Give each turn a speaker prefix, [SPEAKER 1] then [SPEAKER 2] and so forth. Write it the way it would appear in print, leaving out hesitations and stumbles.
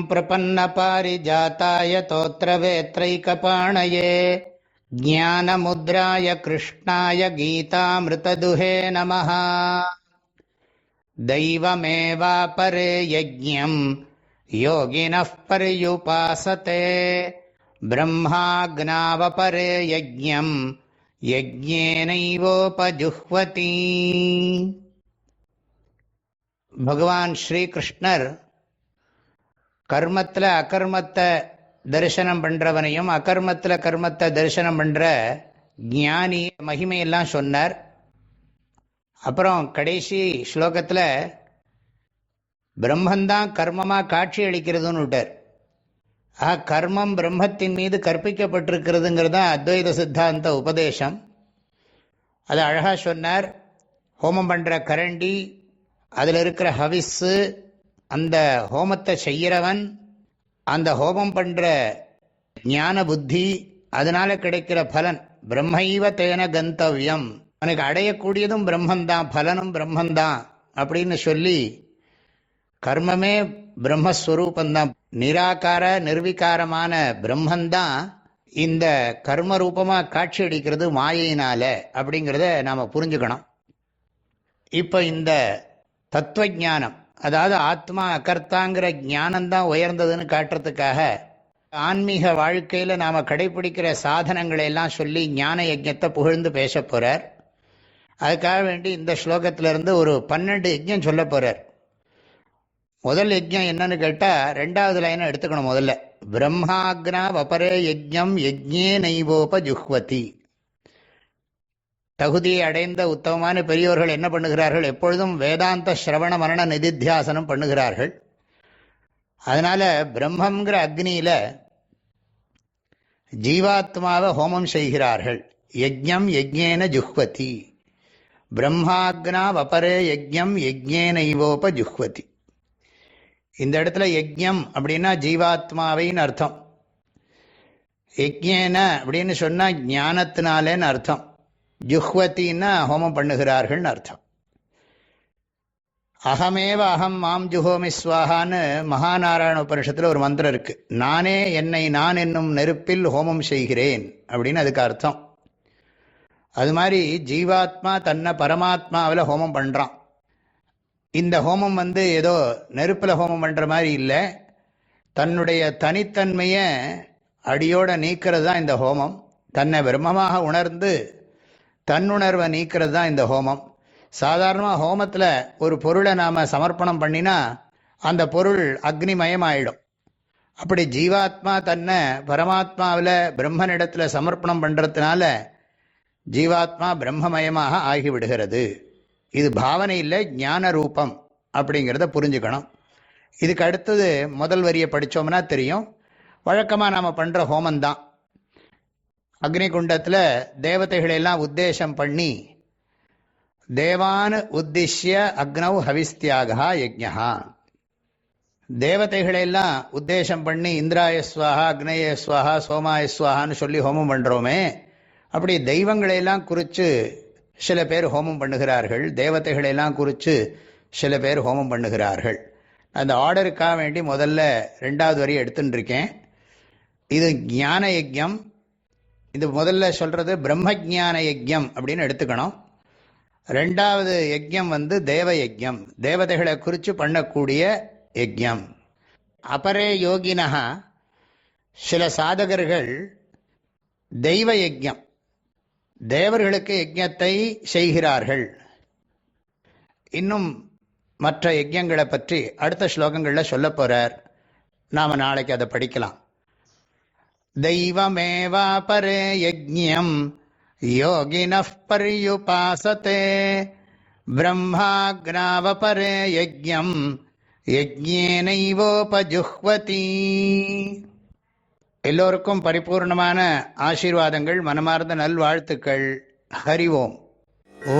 [SPEAKER 1] प्रपन्नपारिजाताय तोत्रवेत्रैकपाणये ज्ञानमुद्राय कृष्णाय गीतामृतदुहे नमः। दैवमेवापरे यज्ञं योगिनः पर्युपासते ब्रह्माज्ञावपरे यज्ञं यज्ञेनैवोपजुह्वति। பகவான் ஸ்ரீகிருஷ்ணர் கர்மத்தில் அகர்மத்தை தரிசனம் பண்ணுறவனையும் அகர்மத்தில் கர்மத்தை தரிசனம் பண்ணுற ஞானி மகிமையெல்லாம் சொன்னார். அப்புறம் கடைசி ஸ்லோகத்தில் பிரம்மந்தான் கர்மமாக காட்சி அளிக்கிறதுன்னு விட்டார். கர்மம் பிரம்மத்தின் மீது கற்பிக்கப்பட்டிருக்கிறதுங்கிறது தான் அத்வைத சித்தாந்த உபதேசம். அதை அழகாக சொன்னார். ஹோமம் பண்ணுற கரண்டி, அதில் இருக்கிற ஹவிஸு, அந்த ஹோமத்தை செய்கிறவன், அந்த ஹோமம் பண்ணுற ஞான புத்தி, அதனால் கிடைக்கிற பலன் பிரம்மைவ தேன கந்தவ்யம், அவனுக்கு அடையக்கூடியதும் பிரம்மந்தான், பலனும் பிரம்மந்தான் அப்படின்னு சொல்லி கர்மமே பிரம்மஸ்வரூபந்தான், நிராகார நிர்விகாரமான பிரம்மந்தான் இந்த கர்ம ரூபமாக காட்சி அளிக்கிறது மாயையினால அப்படிங்கிறத நாம் புரிஞ்சுக்கணும். இப்போ இந்த தத்துவஞானம், அதாவது ஆத்மா அகர்த்தாங்கிற ஞானந்தான் உயர்ந்ததுன்னு காட்டுறதுக்காக ஆன்மீக வாழ்க்கையில் நாம் கடைபிடிக்கிற சாதனங்களை எல்லாம் சொல்லி ஞான யஜ்ஞத்தை புகழ்ந்து பேச போகிறார். அதுக்காக வேண்டி இந்த ஸ்லோகத்திலிருந்து ஒரு 12 யஜ்ஞம் சொல்ல போகிறார். முதல் யஜ்ஞம் என்னன்னு கேட்டால் 2வது லைனை எடுத்துக்கணும். முதல்ல பிரம்மாக்னா வபரே யஜ்ஞம் யஜ்ஞே நைவோபஜுஹ்வதி. தகுதியை அடைந்த உத்தமமான பெரியோர்கள் என்ன பண்ணுகிறார்கள்? எப்பொழுதும் வேதாந்த ஸ்ரவண மரண நிதித்தியாசனம் பண்ணுகிறார்கள். அதனால பிரம்மங்கிற அக்னியில் ஜீவாத்மாவை ஹோமம் செய்கிறார்கள். யஜ்ஞம் யஜ்ஞேன ஜுஹ்வதி. பிரம்மாக்னா வபரே யஜ்ஞம் யஜ்ஞேனைவோப ஜுஹ்வதி. இந்த இடத்துல யஜ்ஞம் அப்படின்னா ஜீவாத்மாவைன்னு அர்த்தம். யஜ்ஞேன அப்படின்னு சொன்னால் ஞானத்தினாலேன்னு அர்த்தம். ஜுஹ்வத்தின்னா ஹோமம் பண்ணுகிறார்கள்னு அர்த்தம். அகமேவ அகம் மாம் ஜுஹோமி ஸ்வாஹான்னு மகாநாராயண உபனிஷத்தில் ஒரு மந்திரம் இருக்கு. நானே என்னை நான் என்னும் நெருப்பில் ஹோமம் செய்கிறேன் அப்படின்னு அதுக்கு அர்த்தம். அது மாதிரி ஜீவாத்மா தன்னை பரமாத்மாவில் ஹோமம் பண்ணுறான். இந்த ஹோமம் ஏதோ நெருப்பில் ஹோமம் பண்ணுற மாதிரி இல்லை, தன்னுடைய தனித்தன்மையை அடியோடு நீக்கிறது தான் இந்த ஹோமம். தன்னை பிரம்மமாக உணர்ந்து தன்னுணர்வை நீக்கிறது தான் இந்த ஹோமம். சாதாரணமாக ஹோமத்தில் ஒரு பொருளை நாம் சமர்ப்பணம் பண்ணினா அந்த பொருள் அக்னிமயமாயிடும். அப்படி ஜீவாத்மா தன்னை பரமாத்மாவில் பிரம்மனிடத்தில் சமர்ப்பணம் பண்ணுறதுனால ஜீவாத்மா பிரம்மமயமாக ஆகிவிடுகிறது. இது பாவனை இல்லை, ஞான ரூபம் அப்படிங்கிறத புரிஞ்சுக்கணும். இதுக்கு அடுத்தது முதல் வரியை படித்தோம்னா தெரியும். வழக்கமாக நாம் பண்ணுற ஹோமந்தான். அக்னி குண்டத்தில் தேவதைகளெல்லாம் உத்தேசம் பண்ணி தேவான் உத்திஷ்ய அக்னௌ ஹவிஸ்தியாகா யஜ்ஞா. தேவதைகளெல்லாம் உத்தேசம் பண்ணி இந்திராய ஸ்வாஹா, அக்னேய ஸ்வாஹா, சோமாய ஸ்வாஹான்னு சொல்லி ஹோமம் பண்ணுறோமே, அப்படி தெய்வங்களையெல்லாம் குறித்து சில பேர் ஹோமம் பண்ணுகிறார்கள், தேவதைகளெல்லாம் குறித்து சில பேர் ஹோமம் பண்ணுகிறார்கள். அந்த ஆர்டருக்காக வேண்டி முதல்ல 2வது வரி எடுத்துன்னு இருக்கேன். இது ஞான யஜ்ஞம். இது முதல்ல சொல்கிறது பிரம்மஜான யஜ்ஞம் அப்படின்னு எடுத்துக்கணும். 2வது யஜ்ஞம் தேவ யஜ்ஞம், தேவதைகளை குறித்து பண்ணக்கூடிய யஜ்ஞம். அபரே யோகினஹா, சில சாதகர்கள் தெய்வ யஜ்ஞம், தேவர்களுக்கு யஜ்ஞத்தை செய்கிறார்கள். இன்னும் மற்ற யஜ்ஞங்களை பற்றி அடுத்த ஸ்லோகங்களில் சொல்ல போகிறார். நாம் நாளைக்கு அதை படிக்கலாம். தெய்வமேவாபரே யஜ்ஞம் யோகினஃ பர்யுபாசதே பிரம்மாக்னாவபரே யஜ்ஞம் யஜ்ஞேனைவோபஜுஹ்வதி. எல்லோருக்கும் பரிபூர்ணமான ஆசீர்வாதங்கள், மனமார்ந்த நல்வாழ்த்துக்கள். ஹரி ஓம். ஓ